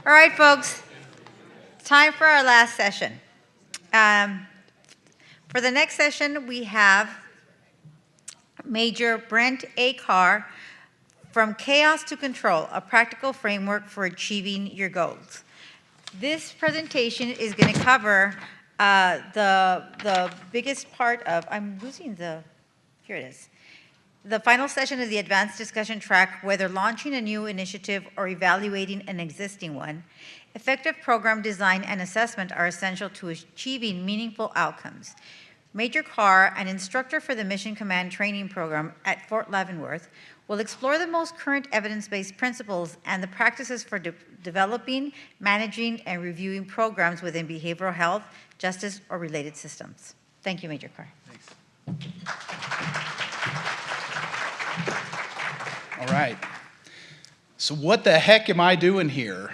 All right, folks, time for our last session. For the next session, we have Major Brent A. Carr, From Chaos to Control, a Practical Framework for Achieving Your Goals. This presentation is going to cover the biggest part of, here it is. The final session of the advanced discussion track, whether launching a new initiative or evaluating an existing one, effective program design and assessment are essential to achieving meaningful outcomes. Major Carr, an instructor for the Mission Command Training Program at Fort Leavenworth, will explore the most current evidence-based principles and the practices for developing, managing, and reviewing programs within behavioral health, justice, or related systems. Thank you, Major Carr. Thanks. All right. So what the heck am I doing here?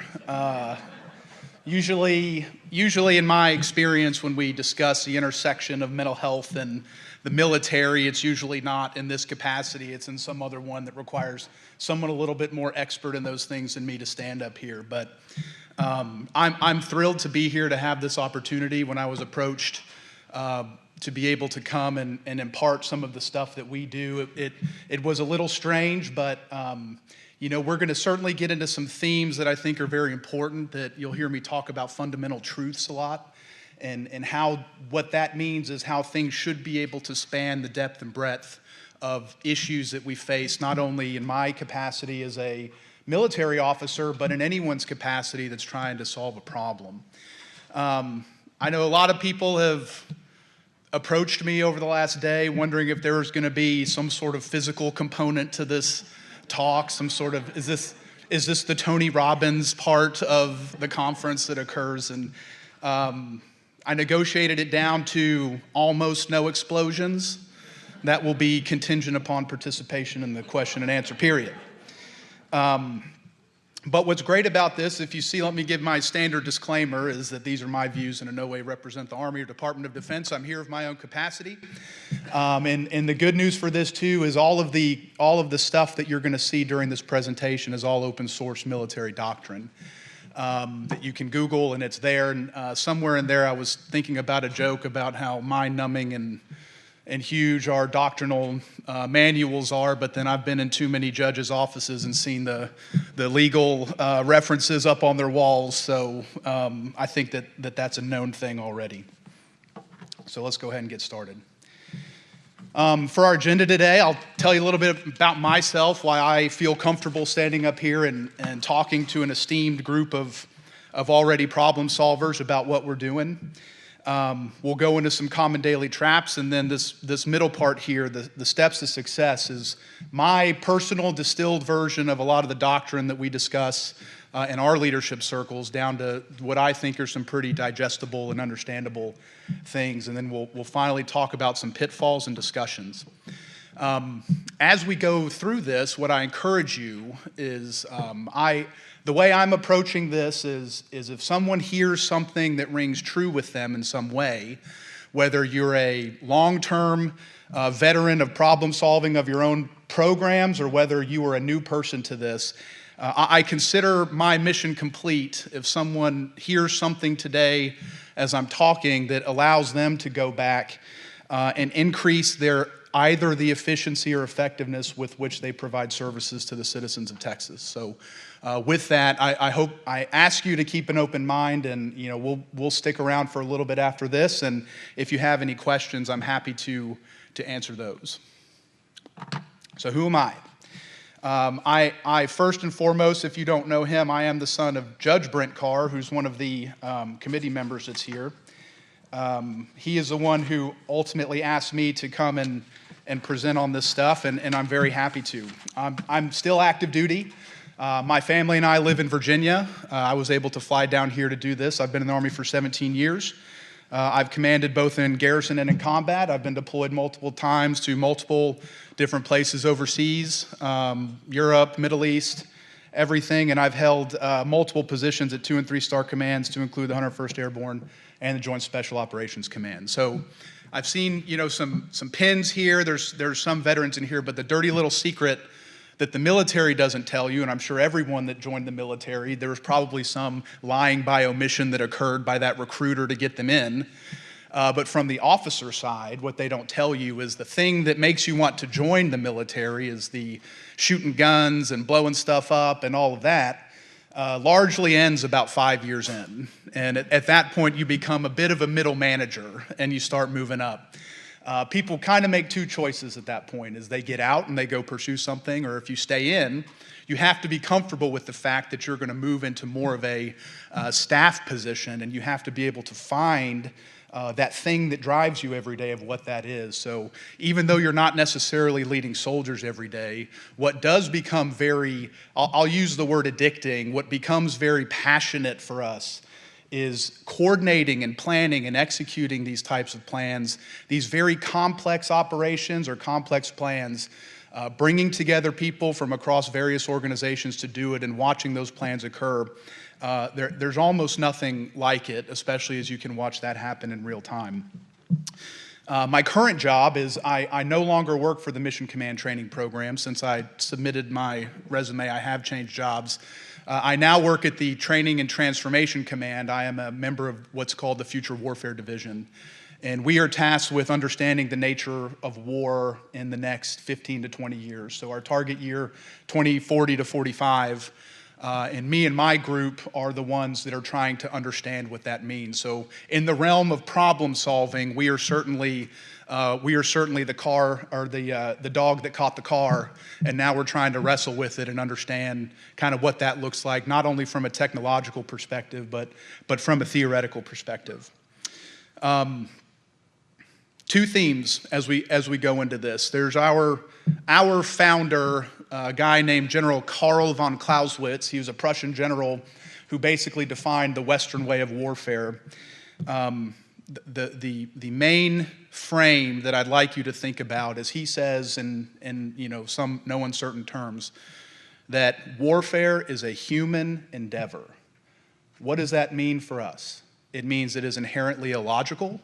Usually in my experience, when we discuss the intersection of mental health and the military, it's usually not in this capacity. It's in some other one that requires someone a little bit more expert in those things than me to stand up here. But I'm thrilled to be here to have this opportunity. When I was approached to be able to come and impart some of the stuff that we do, it was a little strange, but we're going to certainly get into some themes that I think are very important, that you'll hear me talk about fundamental truths a lot, and how what that means is how things should be able to span the depth and breadth of issues that we face, not only in my capacity as a military officer, but in anyone's capacity that's trying to solve a problem. I know a lot of people have approached me over the last day wondering if there was going to be some sort of physical component to this talk, some sort of, is this the Tony Robbins part of the conference that occurs? And I negotiated it down to almost no explosions. That will be contingent upon participation in the question and answer period. But what's great about this, if you see, let me give my standard disclaimer, is that these are my views and in no way represent the Army or Department of Defense. I'm here of my own capacity. And the good news for this too is all of the stuff that you're going to see during this presentation is all open source military doctrine that you can Google, and it's there. And somewhere in there I was thinking about a joke about how mind-numbing and huge our doctrinal manuals are, but then I've been in too many judges' offices and seen the legal references up on their walls, so I think that's a known thing already. So let's go ahead and get started. For our agenda today, I'll tell you a little bit about myself, why I feel comfortable standing up here and talking to an esteemed group of already problem solvers about what we're doing. We'll go into some common daily traps, and then this middle part here, the steps to success, is my personal distilled version of a lot of the doctrine that we discuss in our leadership circles, down to what I think are some pretty digestible and understandable things, and then we'll finally talk about some pitfalls and discussions. As we go through this, what I encourage you is the way I'm approaching this is if someone hears something that rings true with them in some way, whether you're a long-term veteran of problem solving of your own programs or whether you are a new person to this, I consider my mission complete if someone hears something today as I'm talking that allows them to go back and increase either the efficiency or effectiveness with which they provide services to the citizens of Texas. So with that, I ask you to keep an open mind, and we'll stick around for a little bit after this, and if you have any questions, I'm happy to answer those. So who am I? I first and foremost, if you don't know him, I am the son of Judge Brent Carr, who's one of the committee members that's here. He is the one who ultimately asked me to come and present on this stuff, and I'm very happy to. I'm still active duty. My family and I live in Virginia. I was able to fly down here to do this. I've been in the Army for 17 years. I've commanded both in garrison and in combat. I've been deployed multiple times to multiple different places overseas, Europe, Middle East, everything, and I've held multiple positions at 2- and 3-star commands, to include the 101st Airborne and the Joint Special Operations Command. So I've seen some pins here. There's some veterans in here, but the dirty little secret that the military doesn't tell you, and I'm sure everyone that joined the military, there was probably some lying by omission that occurred by that recruiter to get them in. But from the officer side, what they don't tell you is the thing that makes you want to join the military is the shooting guns and blowing stuff up and all of that largely ends about 5 years in. And at that point, you become a bit of a middle manager and you start moving up. People kind of make two choices at that point, is they get out and they go pursue something, or if you stay in, you have to be comfortable with the fact that you're going to move into more of a staff position, and you have to be able to find that thing that drives you every day of what that is. So even though you're not necessarily leading soldiers every day, what does become very, I'll use the word addicting, what becomes very passionate for us is coordinating and planning and executing these types of plans, these very complex operations or complex plans, bringing together people from across various organizations to do it and watching those plans occur. There's almost nothing like it, especially as you can watch that happen in real time. My current job is I no longer work for the Mission Command Training Program. Since I submitted my resume, I have changed jobs. I now work at the Training and Transformation Command. I am a member of what's called the Future Warfare Division. And we are tasked with understanding the nature of war in the next 15 to 20 years. So our target year, 2040 to 45, and me and my group are the ones that are trying to understand what that means. So in the realm of problem solving, we are certainly the car, or the dog that caught the car, and now we're trying to wrestle with it and understand kind of what that looks like, not only from a technological perspective, but from a theoretical perspective. Two themes as we go into this. There's our founder, a guy named General Carl von Clausewitz. He was a Prussian general who basically defined the Western way of warfare. The main frame that I'd like you to think about is he says in no uncertain terms that warfare is a human endeavor. What does that mean for us? It means it is inherently illogical,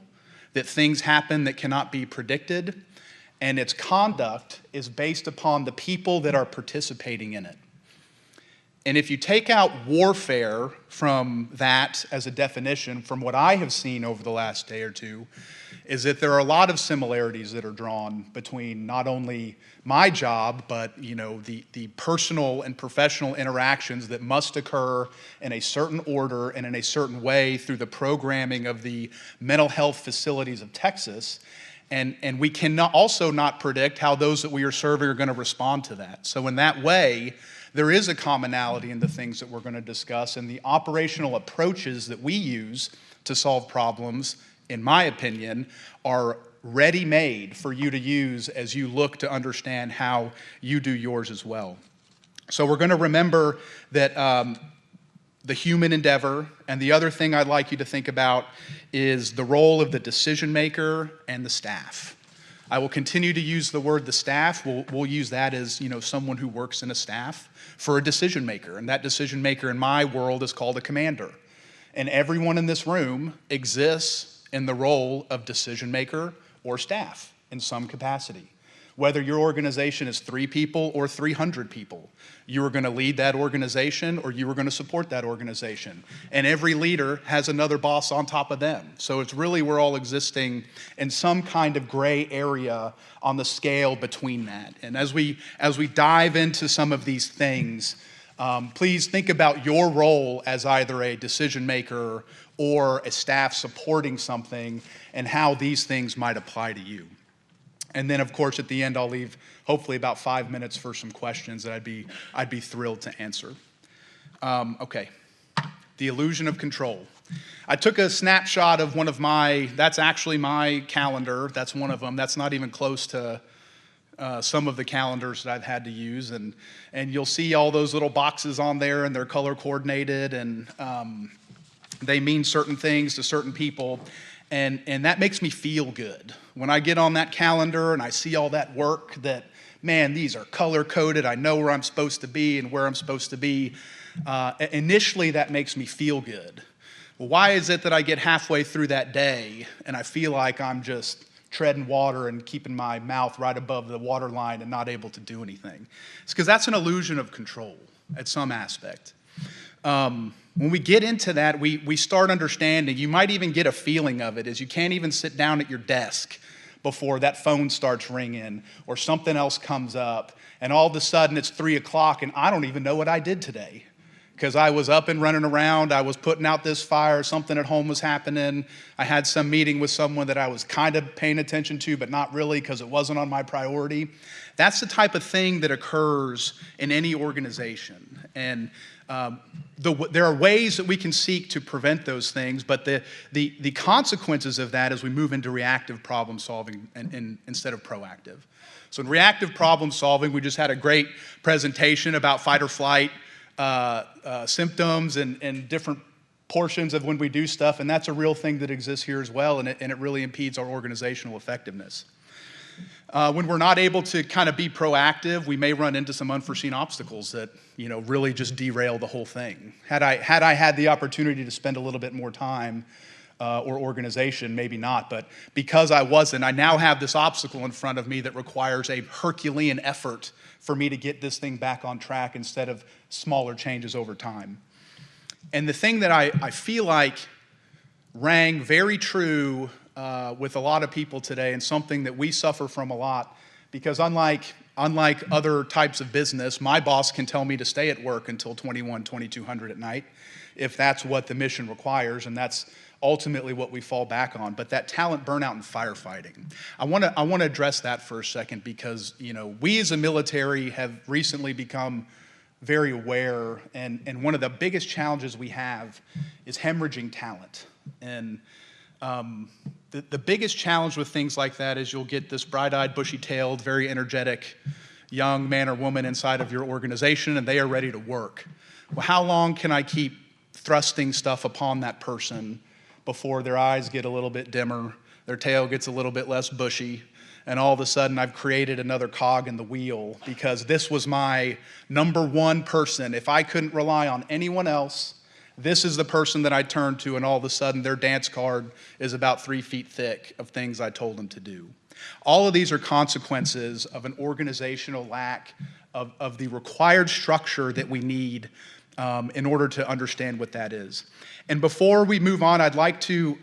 that things happen that cannot be predicted, and its conduct is based upon the people that are participating in it. And if you take out warfare from that as a definition, from what I have seen over the last day or two, is that there are a lot of similarities that are drawn between not only my job, but the personal and professional interactions that must occur in a certain order and in a certain way through the programming of the mental health facilities of Texas. And we can also not predict how those that we are serving are going to respond to that. So in that way, there is a commonality in the things that we're going to discuss, and the operational approaches that we use to solve problems, in my opinion, are ready-made for you to use as you look to understand how you do yours as well. So we're going to remember that the human endeavor, and the other thing I'd like you to think about is the role of the decision maker and the staff. I will continue to use the word the staff. We'll use that as someone who works in a staff for a decision maker, and that decision maker in my world is called a commander. And everyone in this room exists in the role of decision maker or staff in some capacity. Whether your organization is 3 people or 300 people, you are going to lead that organization or you are going to support that organization. And every leader has another boss on top of them. So it's really we're all existing in some kind of gray area on the scale between that. And as we dive into some of these things, please think about your role as either a decision maker or a staff supporting something and how these things might apply to you. And then, of course, at the end, I'll leave hopefully about 5 minutes for some questions that I'd be thrilled to answer. Okay, the illusion of control. I took a snapshot of that's actually my calendar. That's one of them. That's not even close to some of the calendars that I've had to use. And you'll see all those little boxes on there, and they're color coordinated, and they mean certain things to certain people. And that makes me feel good. When I get on that calendar and I see all that work that, man, these are color-coded, I know where I'm supposed to be and where I'm supposed to be, initially that makes me feel good. Well, why is it that I get halfway through that day and I feel like I'm just treading water and keeping my mouth right above the water line and not able to do anything. It's because that's an illusion of control at some aspect. When we get into that, we start understanding, you might even get a feeling of it, is you can't even sit down at your desk before that phone starts ringing or something else comes up, and all of a sudden it's 3 o'clock and I don't even know what I did today. Because I was up and running around, I was putting out this fire, something at home was happening, I had some meeting with someone that I was kind of paying attention to, but not really because it wasn't on my priority. That's the type of thing that occurs in any organization. And there are ways that we can seek to prevent those things, but the consequences of that is we move into reactive problem solving instead of proactive. So in reactive problem solving, we just had a great presentation about fight or flight, symptoms and different portions of when we do stuff, and that's a real thing that exists here as well, and it really impedes our organizational effectiveness. When we're not able to kind of be proactive, we may run into some unforeseen obstacles that really just derail the whole thing. Had I had the opportunity to spend a little bit more time or organization, maybe not, but because I wasn't, I now have this obstacle in front of me that requires a Herculean effort for me to get this thing back on track instead of smaller changes over time. And the thing that I feel like rang very true with a lot of people today, and something that we suffer from a lot, because unlike other types of business, my boss can tell me to stay at work until 2200 at night if that's what the mission requires, and that's ultimately what we fall back on. But that talent burnout in firefighting, I want to address that for a second, because we as a military have recently become very aware, and one of the biggest challenges we have is hemorrhaging talent. And the biggest challenge with things like that is you'll get this bright-eyed, bushy-tailed, very energetic young man or woman inside of your organization, and they are ready to work. Well, how long can I keep thrusting stuff upon that person before their eyes get a little bit dimmer, their tail gets a little bit less bushy, and all of a sudden I've created another cog in the wheel because this was my number one person. If I couldn't rely on anyone else, this is the person that I turned to, and all of a sudden their dance card is about 3 feet thick of things I told them to do. All of these are consequences of an organizational lack of the required structure that we need in order to understand what that is. And before we move on, I'd like to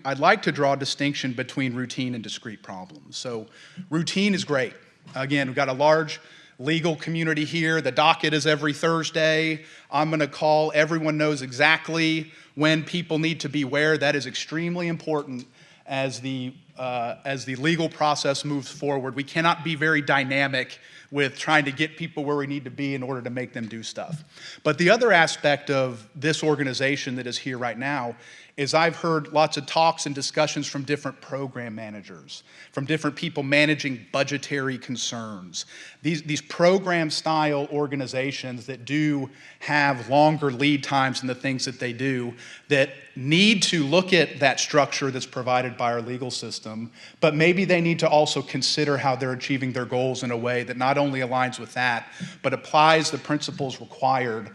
draw a distinction between routine and discrete problems. So routine is great. Again, we've got a large legal community here. The docket is every Thursday. I'm going to call. Everyone knows exactly when people need to be where. That is extremely important as the legal process moves forward. We cannot be very dynamic with trying to get people where we need to be in order to make them do stuff. But the other aspect of this organization that is here right now is I've heard lots of talks and discussions from different program managers, from different people managing budgetary concerns. These program-style organizations that do have longer lead times in the things that they do, that need to look at that structure that's provided by our legal system, but maybe they need to also consider how they're achieving their goals in a way that not only aligns with that, but applies the principles required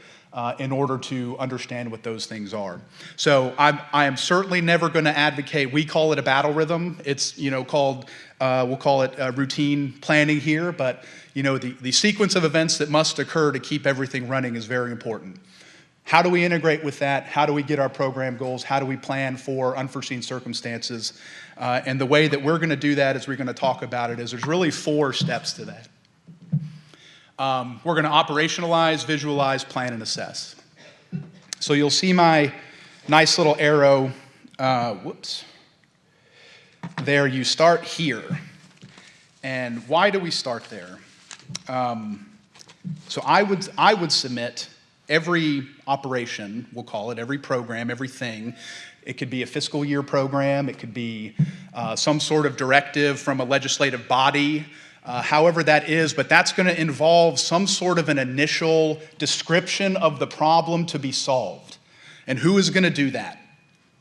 in order to understand what those things are. So I am certainly never going to advocate, we call it a battle rhythm. It's called, we'll call it routine planning here, but the sequence of events that must occur to keep everything running is very important. How do we integrate with that? How do we get our program goals? How do we plan for unforeseen circumstances? And the way that we're going to do that, as we're going to talk about it, is there's really 4 steps to that. We're going to operationalize, visualize, plan, and assess. So you'll see my nice little arrow. There, you start here. And why do we start there? So I would submit every operation, we'll call it, every program, everything. It could be a fiscal year program. It could be some sort of directive from a legislative body. However that is, but that's going to involve some sort of an initial description of the problem to be solved. And who is going to do that?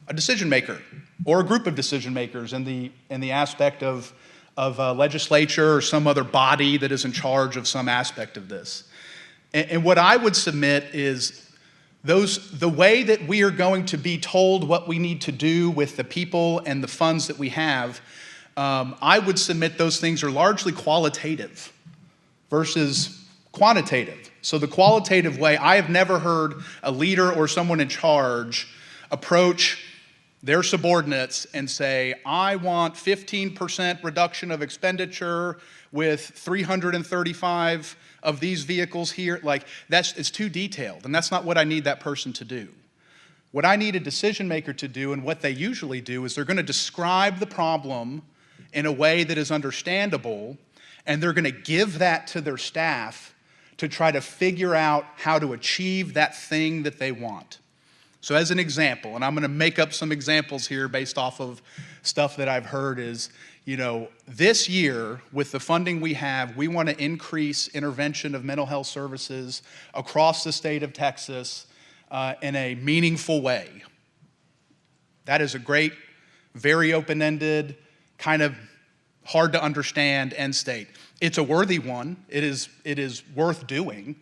A decision maker or a group of decision makers in the aspect of legislature or some other body that is in charge of some aspect of this. And what I would submit is the way that we are going to be told what we need to do with the people and the funds that we have, I would submit those things are largely qualitative versus quantitative. So the qualitative way, I have never heard a leader or someone in charge approach their subordinates and say, I want 15% reduction of expenditure with 335 of these vehicles here. Like, it's too detailed, and that's not what I need that person to do. What I need a decision maker to do, and what they usually do, is they're going to describe the problem in a way that is understandable, and they're going to give that to their staff to try to figure out how to achieve that thing that they want. So as an example, and I'm going to make up some examples here based off of stuff that I've heard, is, this year with the funding we have, we want to increase intervention of mental health services across the state of Texas in a meaningful way. That is a great, very open-ended, kind of hard to understand end state. It's a worthy one. It is worth doing.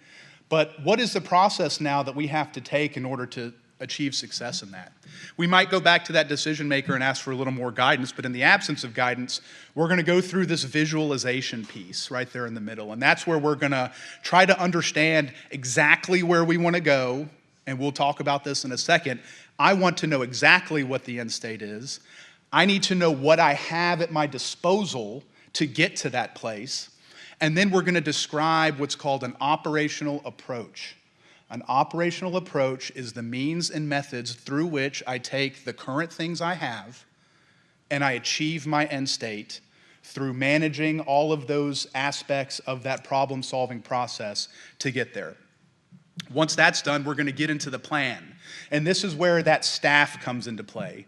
But what is the process now that we have to take in order to achieve success in that? We might go back to that decision maker and ask for a little more guidance, but in the absence of guidance, we're going to go through this visualization piece right there in the middle, and that's where we're going to try to understand exactly where we want to go, and we'll talk about this in a second. I want to know exactly what the end state is. I need to know what I have at my disposal to get to that place, and then we're going to describe what's called an operational approach. An operational approach is the means and methods through which I take the current things I have and I achieve my end state through managing all of those aspects of that problem-solving process to get there. Once that's done, we're going to get into the plan. And this is where that staff comes into play.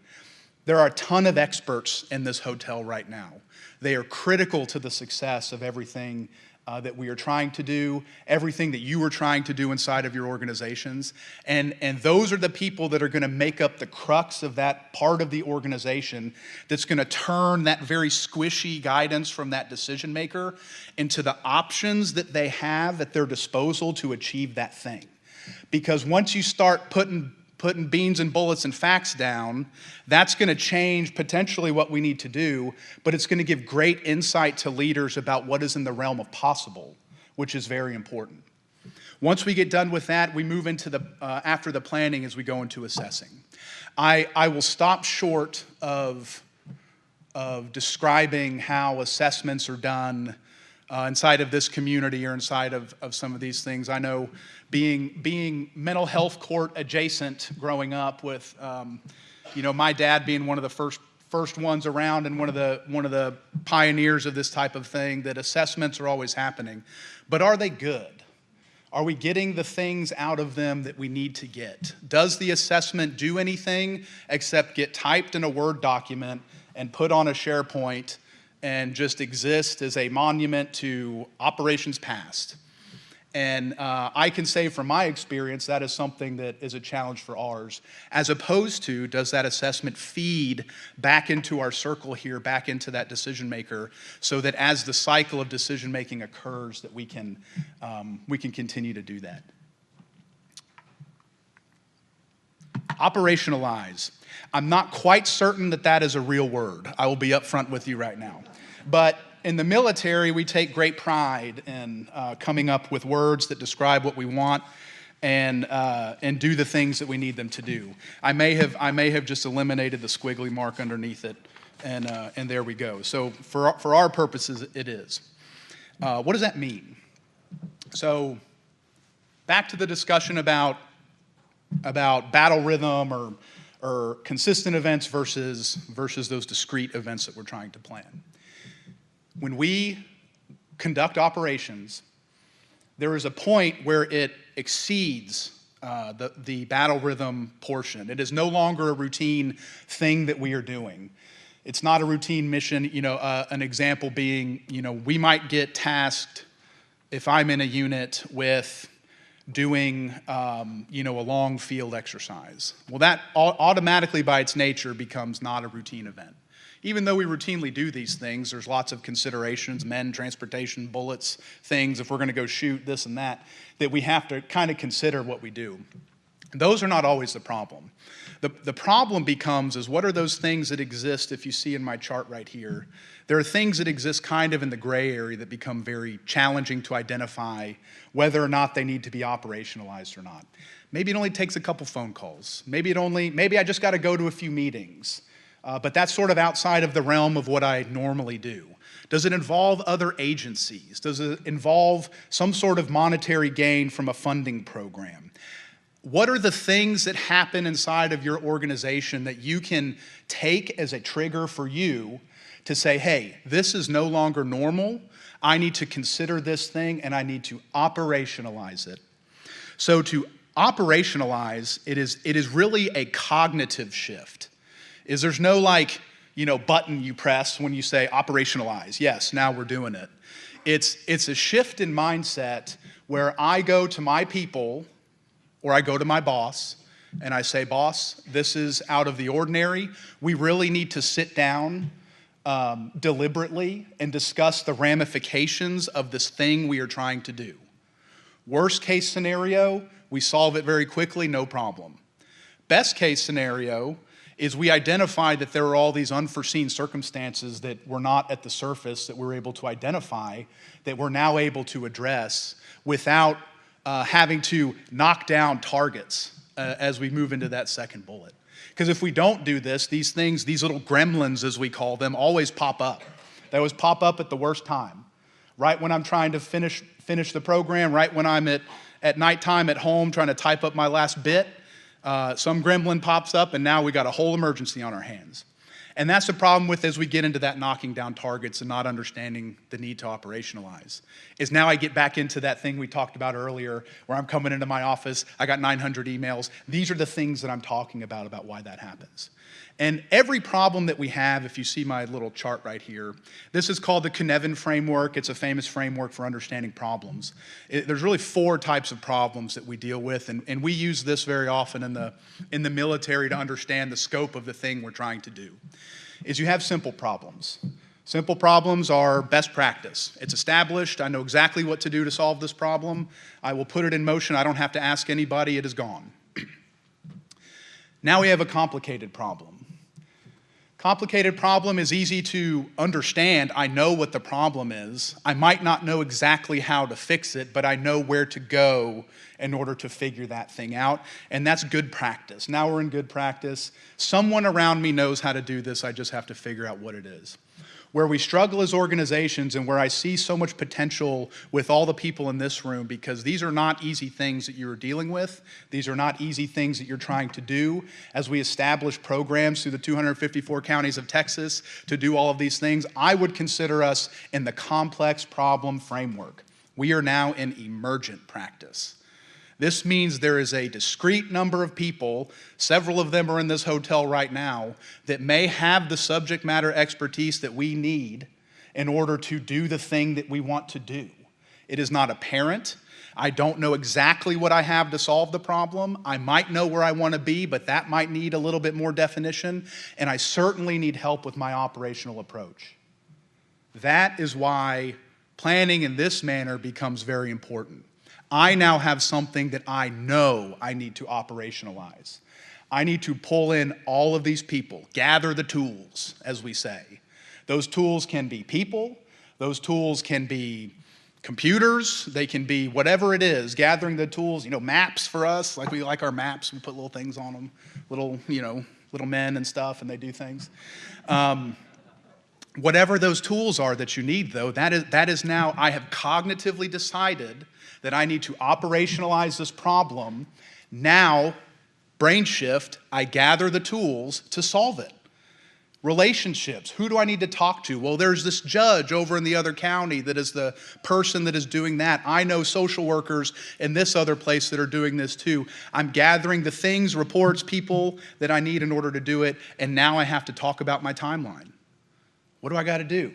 There are a ton of experts in this hotel right now. They are critical to the success of everything that we are trying to do, everything that you are trying to do inside of your organizations. And those are the people that are going to make up the crux of that part of the organization that's going to turn that very squishy guidance from that decision maker into the options that they have at their disposal to achieve that thing. Because once you start putting beans and bullets and facts down, that's going to change potentially what we need to do, but it's going to give great insight to leaders about what is in the realm of possible, which is very important. Once we get done with that, we move into the after the planning as we go into assessing. I will stop short of describing how assessments are done inside of this community or inside of some of these things. I know being mental health court adjacent growing up with, my dad being one of the first ones around and one of the pioneers of this type of thing, that assessments are always happening. But are they good? Are we getting the things out of them that we need to get? Does the assessment do anything except get typed in a Word document and put on a SharePoint and just exist as a monument to operations past? And I can say from my experience that is something that is a challenge for ours, as opposed to, does that assessment feed back into our circle here, back into that decision maker, so that as the cycle of decision making occurs, that we can continue to do that. Operationalize. I'm not quite certain that that is a real word. I will be upfront with you right now. But in the military, we take great pride in coming up with words that describe what we want and do the things that we need them to do. I may have just eliminated the squiggly mark underneath it, and there we go. So for our purposes, it is. What does that mean? So back to the discussion about battle rhythm or consistent events versus those discrete events that we're trying to plan. When we conduct operations, there is a point where it exceeds the battle rhythm portion. It is no longer a routine thing that we are doing. It's not a routine mission. An example being, we might get tasked, if I'm in a unit, with doing, a long field exercise. Well, that automatically by its nature becomes not a routine event. Even though we routinely do these things, there's lots of considerations, men, transportation, bullets, things, if we're going to go shoot this and that we have to kind of consider what we do. Those are not always the problem. The problem becomes is what are those things that exist, if you see in my chart right here, there are things that exist kind of in the gray area that become very challenging to identify whether or not they need to be operationalized or not. Maybe it only takes a couple phone calls. Maybe I just got to go to a few meetings. But that's sort of outside of the realm of what I normally do. Does it involve other agencies? Does it involve some sort of monetary gain from a funding program? What are the things that happen inside of your organization that you can take as a trigger for you to say, hey, this is no longer normal. I need to consider this thing and I need to operationalize it. So to operationalize, it is really a cognitive shift. There's no button you press when you say operationalize. Yes, now we're doing it. It's a shift in mindset where I go to my people or I go to my boss and I say, boss, this is out of the ordinary. We really need to sit down deliberately and discuss the ramifications of this thing we are trying to do. Worst case scenario, we solve it very quickly, no problem. Best case scenario is we identify that there are all these unforeseen circumstances that were not at the surface that we're able to identify, that we're now able to address without having to knock down targets as we move into that second bullet. Because if we don't do this, these things, these little gremlins as we call them, always pop up. They always pop up at the worst time. Right when I'm trying to finish the program, right when I'm at nighttime at home trying to type up my last bit, some gremlin pops up and now we got a whole emergency on our hands. And that's the problem with as we get into that knocking down targets and not understanding the need to operationalize. Is now I get back into that thing we talked about earlier where I'm coming into my office, I got 900 emails. These are the things that I'm talking about why that happens. And every problem that we have, if you see my little chart right here, this is called the Cynefin framework. It's a famous framework for understanding problems. There's really 4 types of problems that we deal with, and we use this very often in the military to understand the scope of the thing we're trying to do. Is you have simple problems. Simple problems are best practice. It's established. I know exactly what to do to solve this problem. I will put it in motion. I don't have to ask anybody. It is gone. Now we have a complicated problem. Complicated problem is easy to understand. I know what the problem is. I might not know exactly how to fix it, but I know where to go in order to figure that thing out, and that's good practice. Now we're in good practice. Someone around me knows how to do this. I just have to figure out what it is. Where we struggle as organizations and where I see so much potential with all the people in this room, because these are not easy things that you're dealing with. These are not easy things that you're trying to do. As we establish programs through the 254 counties of Texas to do all of these things, I would consider us in the complex problem framework. We are now in emergent practice. This means there is a discrete number of people, several of them are in this hotel right now, that may have the subject matter expertise that we need in order to do the thing that we want to do. It is not apparent. I don't know exactly what I have to solve the problem. I might know where I want to be, but that might need a little bit more definition, and I certainly need help with my operational approach. That is why planning in this manner becomes very important. I now have something that I know I need to operationalize. I need to pull in all of these people, gather the tools, as we say. Those tools can be people, those tools can be computers, they can be whatever it is, gathering the tools, maps for us, like we like our maps, we put little things on them, little men and stuff, and they do things. Whatever those tools are that you need, though, that is now, I have cognitively decided that I need to operationalize this problem. Now, brain shift, I gather the tools to solve it. Relationships, who do I need to talk to? Well, there's this judge over in the other county that is the person that is doing that. I know social workers in this other place that are doing this too. I'm gathering the things, reports, people that I need in order to do it, and now I have to talk about my timeline. What do I got to do?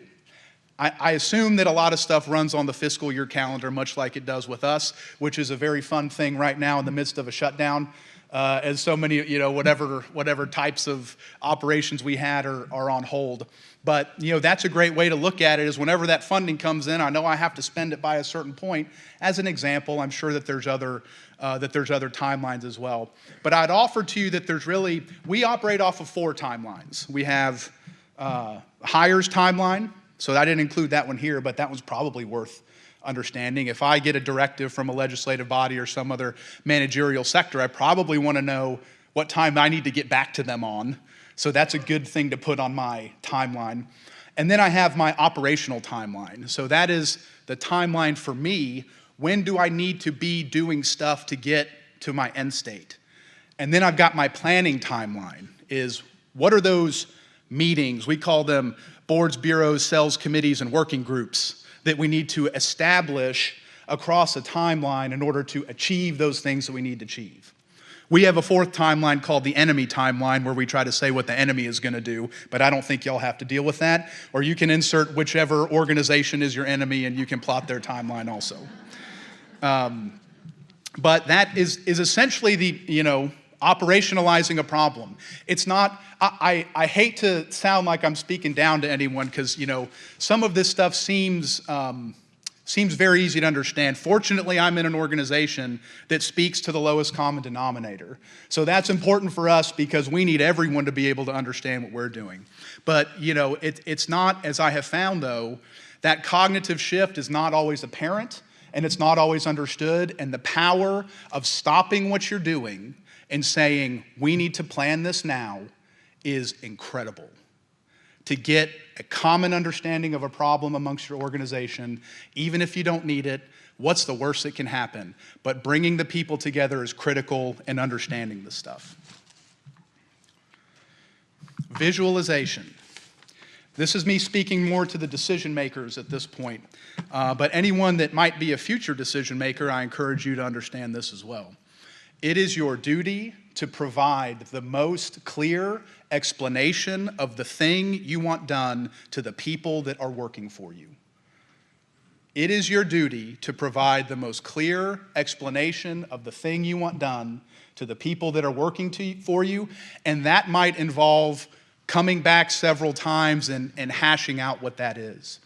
I assume that a lot of stuff runs on the fiscal year calendar, much like it does with us, which is a very fun thing right now in the midst of a shutdown. as so many, whatever types of operations we had are on hold. But, that's a great way to look at it, is whenever that funding comes in, I know I have to spend it by a certain point. As an example, I'm sure that there's other timelines as well. But I'd offer to you that we operate off of 4 timelines. We have hires timeline, so I didn't include that one here, but that one's probably worth understanding. If I get a directive from a legislative body or some other managerial sector, I probably want to know what time I need to get back to them on. So that's a good thing to put on my timeline. And then I have my operational timeline. So that is the timeline for me. When do I need to be doing stuff to get to my end state? And then I've got my planning timeline, is what are those meetings? We call them boards, bureaus, cells, committees, and working groups that we need to establish across a timeline in order to achieve those things that we need to achieve. We have a 4th timeline called the enemy timeline, where we try to say what the enemy is going to do, but I don't think y'all have to deal with that. Or you can insert whichever organization is your enemy and you can plot their timeline also. But that is essentially the, operationalizing a problem. It's not, I hate to sound like I'm speaking down to anyone, because, some of this stuff seems very easy to understand. Fortunately, I'm in an organization that speaks to the lowest common denominator. So that's important for us, because we need everyone to be able to understand what we're doing. But, it's not, as I have found though, that cognitive shift is not always apparent, and it's not always understood, and the power of stopping what you're doing and saying, we need to plan this now, is incredible. To get a common understanding of a problem amongst your organization, even if you don't need it, what's the worst that can happen? But bringing the people together is critical in understanding this stuff. Visualization. This is me speaking more to the decision makers at this point, but anyone that might be a future decision maker, I encourage you to understand this as well. It is your duty to provide the most clear explanation of the thing you want done to the people that are working for you. It is your duty to provide the most clear explanation of the thing you want done to the people that are working for you, and that might involve coming back several times and hashing out what that is.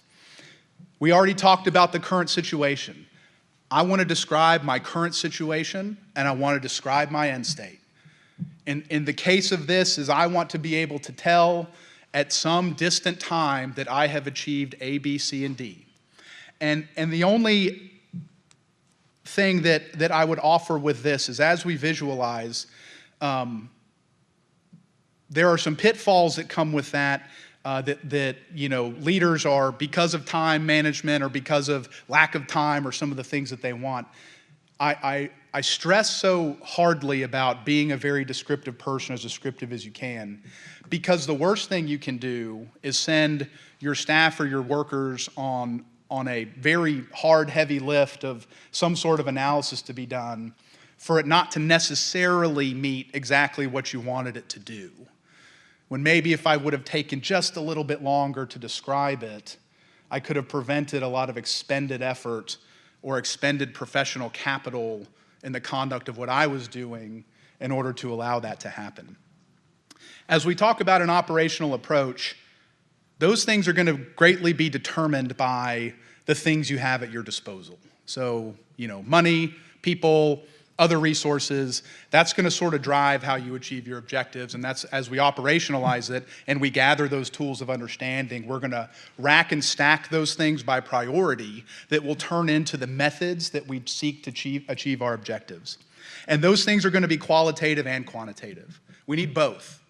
We already talked about the current situation. I want to describe my current situation, and I want to describe my end state. In the case of this, is I want to be able to tell at some distant time that I have achieved A, B, C, and D. And the only thing that I would offer with this is, as we visualize, there are some pitfalls that come with that, leaders are, because of time management or because of lack of time or some of the things that they want. I stress so hardly about being a very descriptive person, as descriptive as you can, because the worst thing you can do is send your staff or your workers on a very hard, heavy lift of some sort of analysis to be done for it not to necessarily meet exactly what you wanted it to do. When maybe if I would have taken just a little bit longer to describe it, I could have prevented a lot of expended effort or expended professional capital in the conduct of what I was doing in order to allow that to happen. As we talk about an operational approach, those things are going to greatly be determined by the things you have at your disposal. So, money, people, other resources, that's going to sort of drive how you achieve your objectives. And that's, as we operationalize it and we gather those tools of understanding, we're going to rack and stack those things by priority that will turn into the methods that we seek to achieve our objectives. And those things are going to be qualitative and quantitative. We need both.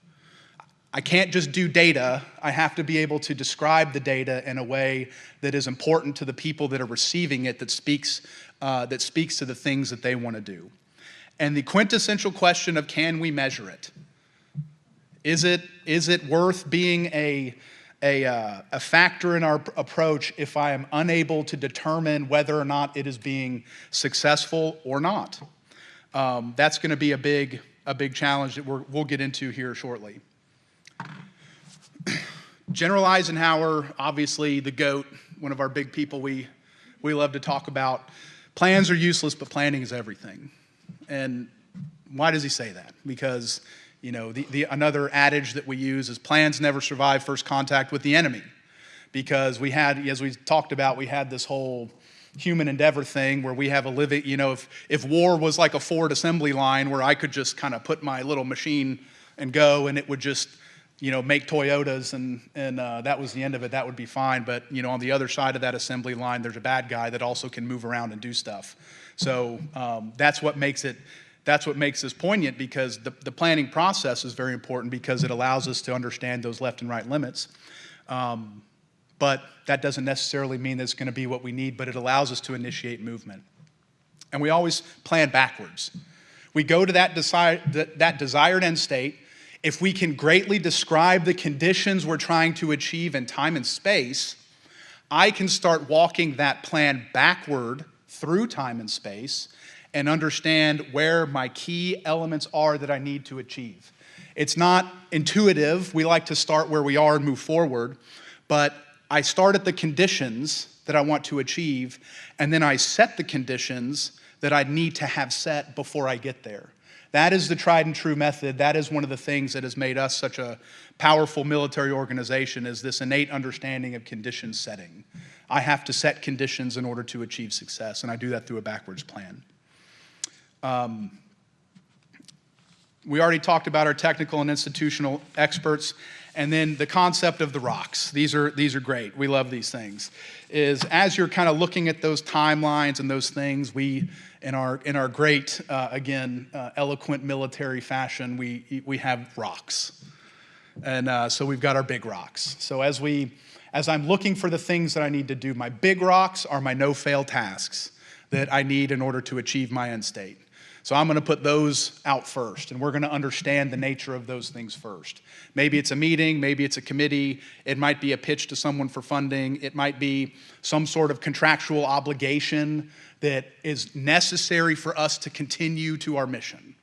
I can't just do data. I have to be able to describe the data in a way that is important to the people that are receiving it, that speaks to the things that they want to do. And the quintessential question of, can we measure it? Is it worth being a factor in our approach if I am unable to determine whether or not it is being successful or not? That's going to be a big challenge that we'll get into here shortly. General Eisenhower, obviously the GOAT, one of our big people we love to talk about. Plans are useless, but planning is everything. And Why does he say that? Because, you know, another adage that we use is plans never survive first contact with the enemy. Because we had, as we talked about, we had this whole human endeavor thing where we have a living, you know, if war was like a Ford assembly line where I could just kind of put my little machine and go and it would just, you know, make Toyotas and that was the end of it, that would be fine. But, you know, on the other side of that assembly line, there's a bad guy that also can move around and do stuff. So that's what makes this poignant, because the planning process is very important because it allows us to understand those left and right limits. But that doesn't necessarily mean that it's going to be what we need, but it allows us to initiate movement. And we always plan backwards. We go to that desired end state. If we can greatly describe the conditions we're trying to achieve in time and space, I can start walking that plan backward through time and space and understand where my key elements are that I need to achieve. It's not intuitive. We like to start where we are and move forward, but I start at the conditions that I want to achieve, and then I set the conditions that I need to have set before I get there. That is the tried and true method. That is one of the things that has made us such a powerful military organization, is this innate understanding of condition setting. I have to set conditions in order to achieve success, and I do that through a backwards plan. We already talked about our technical and institutional experts. And then the concept of the rocks. These are great. We love these things. Is as you're kind of looking at those timelines and those things, we, in our great, eloquent military fashion, we have rocks. And so we've got our big rocks. So as I'm looking for the things that I need to do, my big rocks are my no-fail tasks that I need in order to achieve my end state. So I'm going to put those out first, and we're going to understand the nature of those things first. Maybe it's a meeting, maybe it's a committee, it might be a pitch to someone for funding, it might be some sort of contractual obligation that is necessary for us to continue to our mission.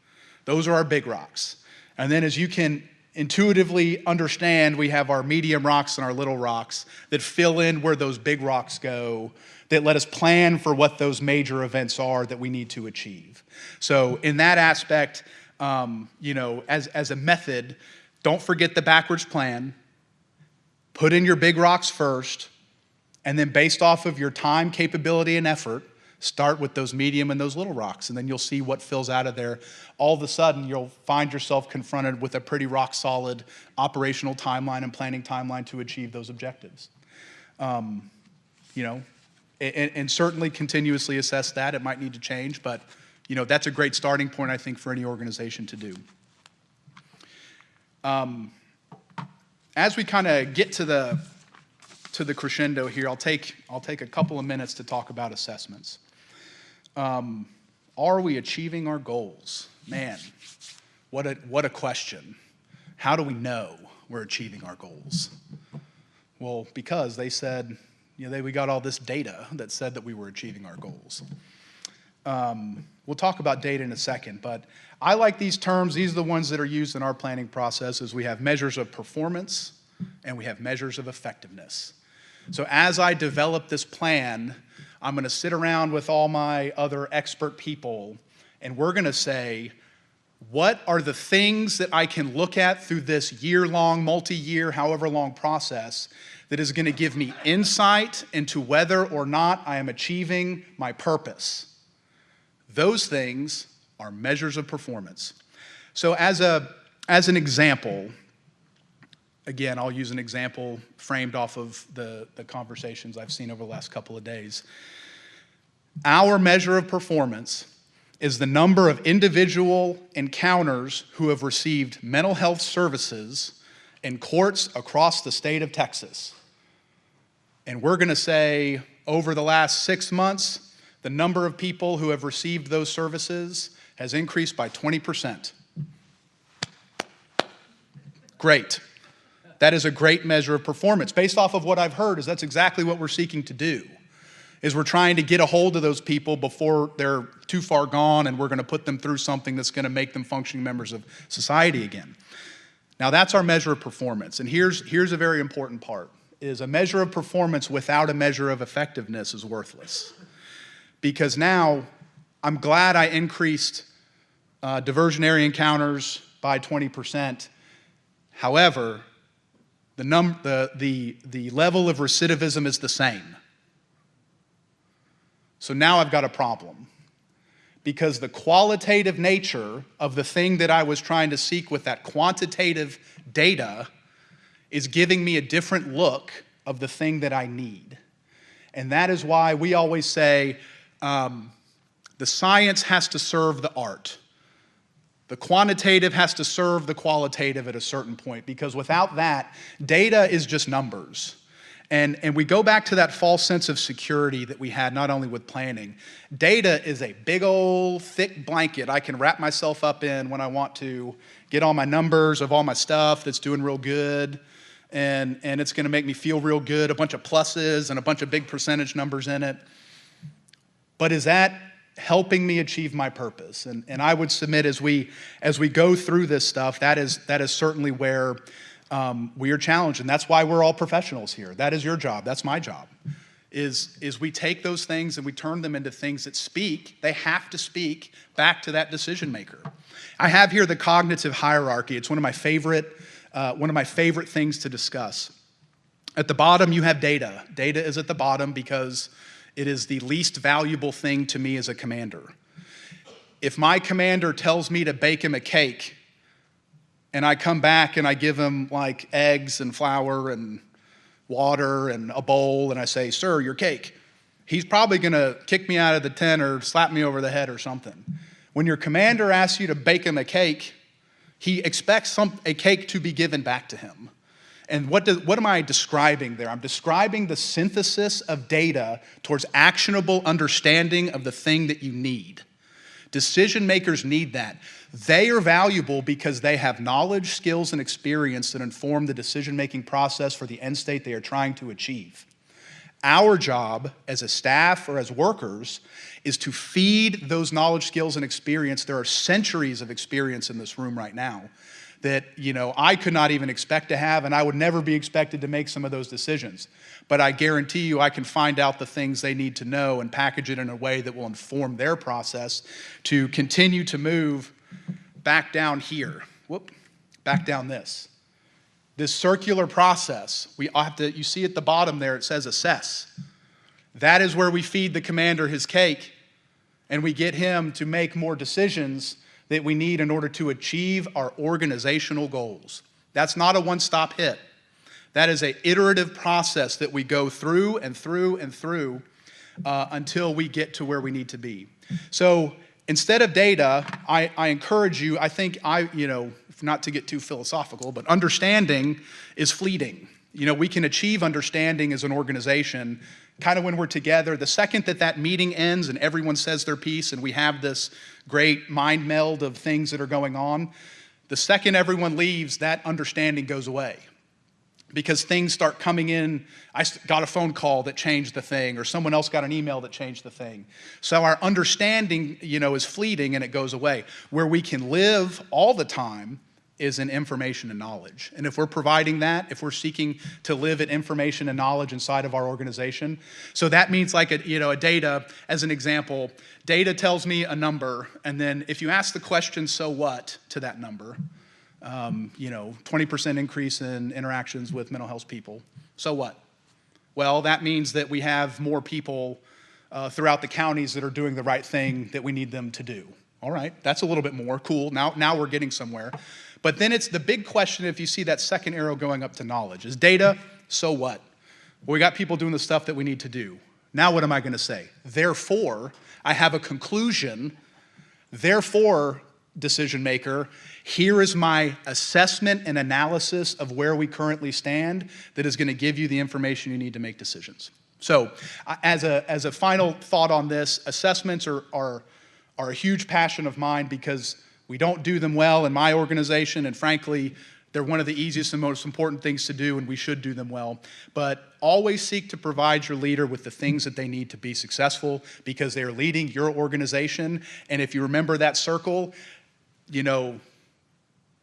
Those are our big rocks. And then, as you can intuitively understand, we have our medium rocks and our little rocks that fill in where those big rocks go, that let us plan for what those major events are that we need to achieve. So in that aspect, as a method, don't forget the backwards plan. Put in your big rocks first, and then based off of your time, capability, and effort, start with those medium and those little rocks, and then you'll see what fills out of there. All of a sudden, you'll find yourself confronted with a pretty rock-solid operational timeline and planning timeline to achieve those objectives. And certainly continuously assess that. It might need to change, but that's a great starting point, I think, for any organization to do. As we kind of get to the crescendo here, I'll take a couple of minutes to talk about assessments. Are we achieving our goals? Man, what a question. How do we know we're achieving our goals? Well, because they said, we got all this data that said that we were achieving our goals. We'll talk about data in a second, but I like these terms. These are the ones that are used in our planning process. Is we have measures of performance and we have measures of effectiveness. So as I develop this plan, I'm going to sit around with all my other expert people, and we're going to say, what are the things that I can look at through this year-long, multi-year, however long process that is going to give me insight into whether or not I am achieving my purpose? Those things are measures of performance. So as an example, again, I'll use an example framed off of the conversations I've seen over the last couple of days. Our measure of performance is the number of individual encounters who have received mental health services in courts across the state of Texas. And we're going to say, over the last 6 months, the number of people who have received those services has increased by 20%. Great. That is a great measure of performance. Based off of what I've heard, that's exactly what we're seeking to do, is we're trying to get a hold of those people before they're too far gone, and we're going to put them through something that's going to make them functioning members of society again. Now, that's our measure of performance. And here's a very important part, is a measure of performance without a measure of effectiveness is worthless. Because now, I'm glad I increased diversionary encounters by 20%. However, the level of recidivism is the same. So now I've got a problem, because the qualitative nature of the thing that I was trying to seek with that quantitative data is giving me a different look of the thing that I need. And that is why we always say the science has to serve the art. The quantitative has to serve the qualitative at a certain point, because without that, data is just numbers. And we go back to that false sense of security that we had not only with planning. Data is a big old thick blanket I can wrap myself up in when I want to get all my numbers of all my stuff that's doing real good, and it's going to make me feel real good, a bunch of pluses and a bunch of big percentage numbers in it. But is that helping me achieve my purpose? And I would submit as we go through this stuff, that is certainly where we are challenged, and that's why we're all professionals here. That is your job. That's my job. Is we take those things and we turn them into things that speak. They have to speak back to that decision maker. I have here the cognitive hierarchy. It's one of my favorite things to discuss. At the bottom, you have data. Data is at the bottom because it is the least valuable thing to me as a commander. If my commander tells me to bake him a cake, and I come back and I give him like eggs and flour and water and a bowl, and I say, "Sir, your cake," he's probably gonna kick me out of the tent or slap me over the head or something. When your commander asks you to bake him a cake, he expects a cake to be given back to him. And what am I describing there? I'm describing the synthesis of data towards actionable understanding of the thing that you need. Decision makers need that. They are valuable because they have knowledge, skills, and experience that inform the decision-making process for the end state they are trying to achieve. Our job as a staff or as workers is to feed those knowledge, skills, and experience. There are centuries of experience in this room right now that, I could not even expect to have, and I would never be expected to make some of those decisions. But I guarantee you I can find out the things they need to know and package it in a way that will inform their process to continue to move back down here. Back down this. This circular process, you see at the bottom there, it says assess. That is where we feed the commander his cake, and we get him to make more decisions that we need in order to achieve our organizational goals. That's not a one-stop hit. That is an iterative process that we go through and through and through until we get to where we need to be. So instead of data, I encourage you, not to get too philosophical, but understanding is fleeting. We can achieve understanding as an organization kind of when we're together. The second that meeting ends and everyone says their piece and we have this great mind meld of things that are going on, the second everyone leaves, that understanding goes away. Because things start coming in. I got a phone call that changed the thing, or someone else got an email that changed the thing. So our understanding, is fleeting and it goes away. Where we can live all the time is in information and knowledge. And if we're providing that, if we're seeking to live in information and knowledge inside of our organization, so that means like a data, as an example, data tells me a number, and then if you ask the question, so what, to that number, 20% increase in interactions with mental health people. So what? Well, that means that we have more people throughout the counties that are doing the right thing that we need them to do. All right, that's a little bit more cool. Now we're getting somewhere. But then it's the big question, if you see that second arrow going up to knowledge, is data, so what? Well, we got people doing the stuff that we need to do. Now what am I going to say? Therefore, I have a conclusion. Therefore, decision maker, here is my assessment and analysis of where we currently stand that is going to give you the information you need to make decisions. So as a final thought on this, assessments are a huge passion of mine because we don't do them well in my organization, and frankly, they're one of the easiest and most important things to do, and we should do them well. But always seek to provide your leader with the things that they need to be successful because they are leading your organization. And if you remember that circle,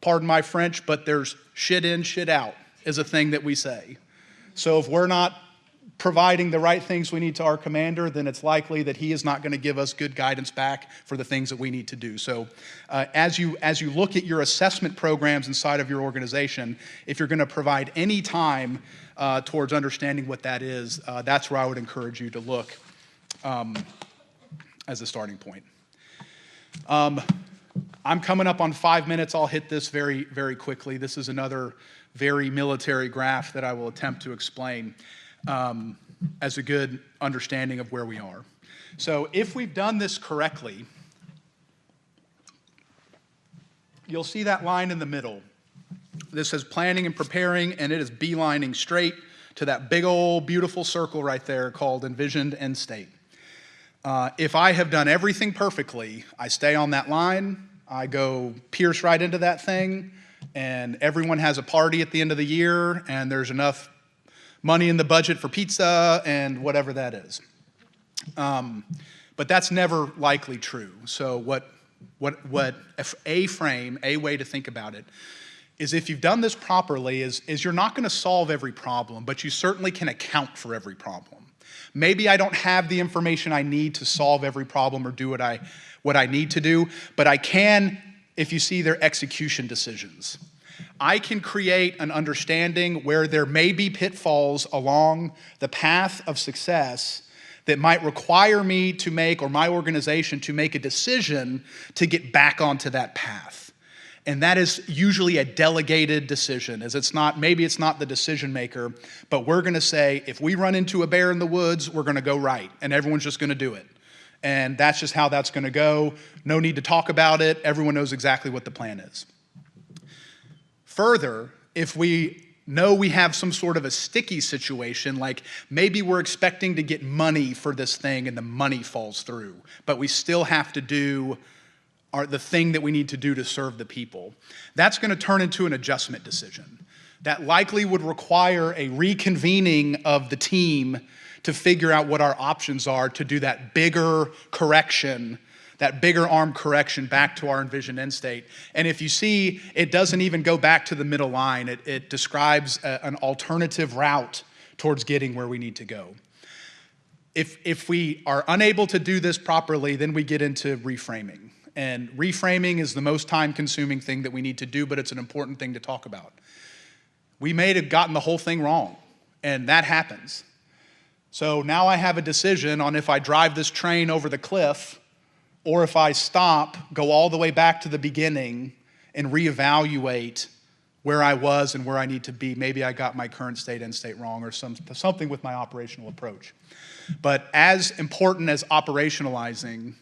pardon my French, but there's shit in, shit out is a thing that we say. So if we're not providing the right things we need to our commander, then it's likely that he is not going to give us good guidance back for the things that we need to do. So as you look at your assessment programs inside of your organization, if you're going to provide any time towards understanding what that is, that's where I would encourage you to look as a starting point. I'm coming up on 5 minutes. I'll hit this very, very quickly. This is another very military graph that I will attempt to explain as a good understanding of where we are. So if we've done this correctly, you'll see that line in the middle. This says planning and preparing, and it is beelining straight to that big old beautiful circle right there called envisioned end state. If I have done everything perfectly, I stay on that line, I go pierce right into that thing, and everyone has a party at the end of the year, and there's enough money in the budget for pizza and whatever that is. But that's never likely true. So what a way to think about it is, if you've done this properly, is you're not going to solve every problem, but you certainly can account for every problem. Maybe I don't have the information I need to solve every problem or do what I need to do, but I can, if you see their execution decisions. I can create an understanding where there may be pitfalls along the path of success that might require me to make, or my organization to make, a decision to get back onto that path. And that is usually a delegated decision, as maybe it's not the decision maker, but we're gonna say, if we run into a bear in the woods, we're gonna go right, and everyone's just gonna do it. And that's just how that's gonna go. No need to talk about it. Everyone knows exactly what the plan is. Further, if we know we have some sort of a sticky situation, like maybe we're expecting to get money for this thing and the money falls through, but we still have to do the thing that we need to do to serve the people, that's going to turn into an adjustment decision. That likely would require a reconvening of the team to figure out what our options are to do that bigger correction, that bigger arm correction back to our envisioned end state. And if you see, it doesn't even go back to the middle line. It describes an alternative route towards getting where we need to go. If we are unable to do this properly, then we get into reframing. And reframing is the most time-consuming thing that we need to do, but it's an important thing to talk about. We may have gotten the whole thing wrong, and that happens. So now I have a decision on if I drive this train over the cliff, or if I stop, go all the way back to the beginning, and reevaluate where I was and where I need to be. Maybe I got my current state, end state wrong, or something with my operational approach. But as important as operationalizing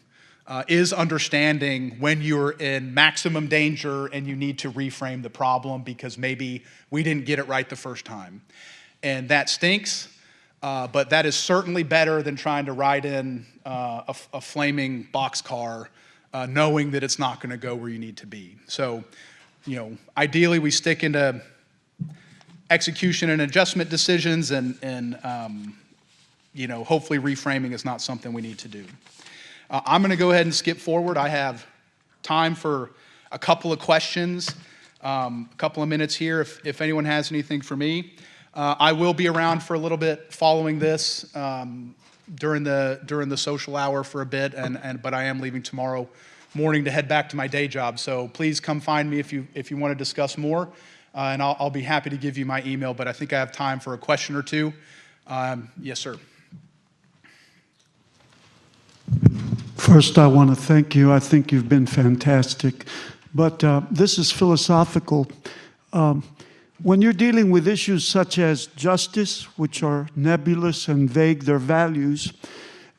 is understanding when you're in maximum danger and you need to reframe the problem because maybe we didn't get it right the first time. And that stinks, but that is certainly better than trying to ride in a flaming boxcar knowing that it's not going to go where you need to be. So, ideally we stick into execution and adjustment decisions, and hopefully reframing is not something we need to do. I'm going to go ahead and skip forward. I have time for a couple of questions, a couple of minutes here if anyone has anything for me. I will be around for a little bit following this during the social hour for a bit, but I am leaving tomorrow morning to head back to my day job. So please come find me if you want to discuss more, and I'll be happy to give you my email. But I think I have time for a question or two. Yes, sir. First, I want to thank you. I think you've been fantastic. But this is philosophical. When you're dealing with issues such as justice, which are nebulous and vague, their values,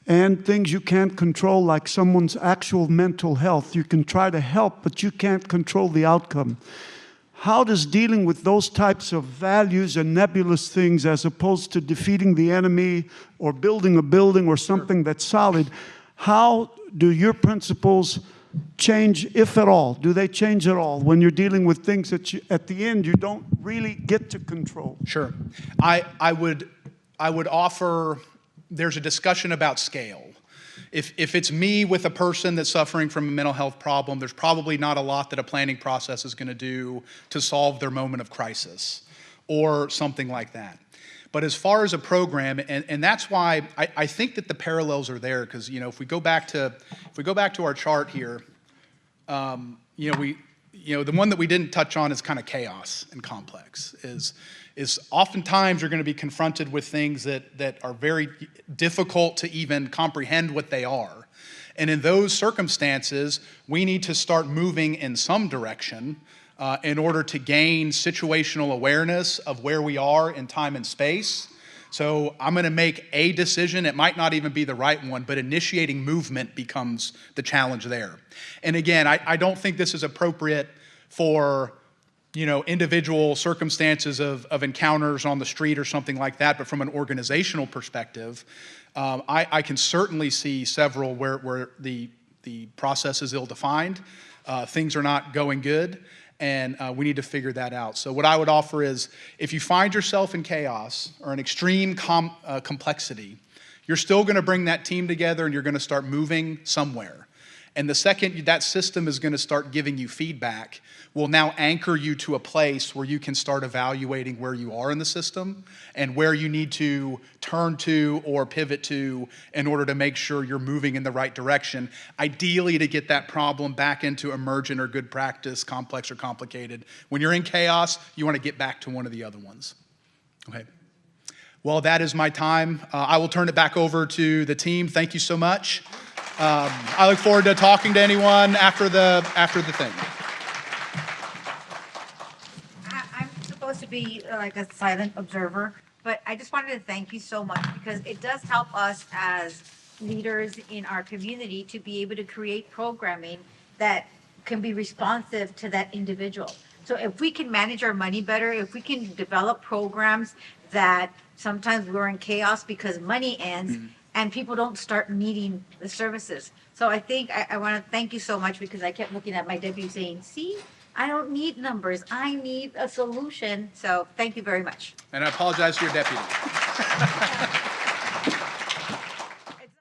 and things you can't control, like someone's actual mental health, you can try to help, but you can't control the outcome. How does dealing with those types of values and nebulous things, as opposed to defeating the enemy or building a building or something that's solid, how do your principles change, if at all? Do they change at all when you're dealing with things that at the end you don't really get to control? Sure. I would offer, there's a discussion about scale. If it's me with a person that's suffering from a mental health problem, there's probably not a lot that a planning process is going to do to solve their moment of crisis or something like that. But as far as a program, and that's why I think that the parallels are there, because, you know, if we go back to our chart here, the one that we didn't touch on is kind of chaos and complex. Is oftentimes you're going to be confronted with things that are very difficult to even comprehend what they are. And in those circumstances, we need to start moving in some direction in order to gain situational awareness of where we are in time and space. So I'm going to make a decision. It might not even be the right one, but initiating movement becomes the challenge there. And again, I don't think this is appropriate for, you know, individual circumstances of encounters on the street or something like that, but from an organizational perspective, I can certainly see several where the process is ill-defined, things are not going good, and we need to figure that out. So what I would offer is, if you find yourself in chaos or an extreme complexity, you're still going to bring that team together and you're going to start moving somewhere. And the second that system is going to start giving you feedback, will now anchor you to a place where you can start evaluating where you are in the system and where you need to turn to or pivot to in order to make sure you're moving in the right direction, ideally to get that problem back into emergent or good practice, complex or complicated. When you're in chaos, you want to get back to one of the other ones. Okay. Well, that is my time. I will turn it back over to the team. Thank you so much. I look forward to talking to anyone after the thing. I'm supposed to be like a silent observer, but I just wanted to thank you so much, because it does help us as leaders in our community to be able to create programming that can be responsive to that individual. So if we can manage our money better, if we can develop programs that sometimes we're in chaos because money ends, and people don't start needing the services. So I think I want to thank you so much, because I kept looking at my deputy saying, see, I don't need numbers. I need a solution. So thank you very much. And I apologize to your deputy.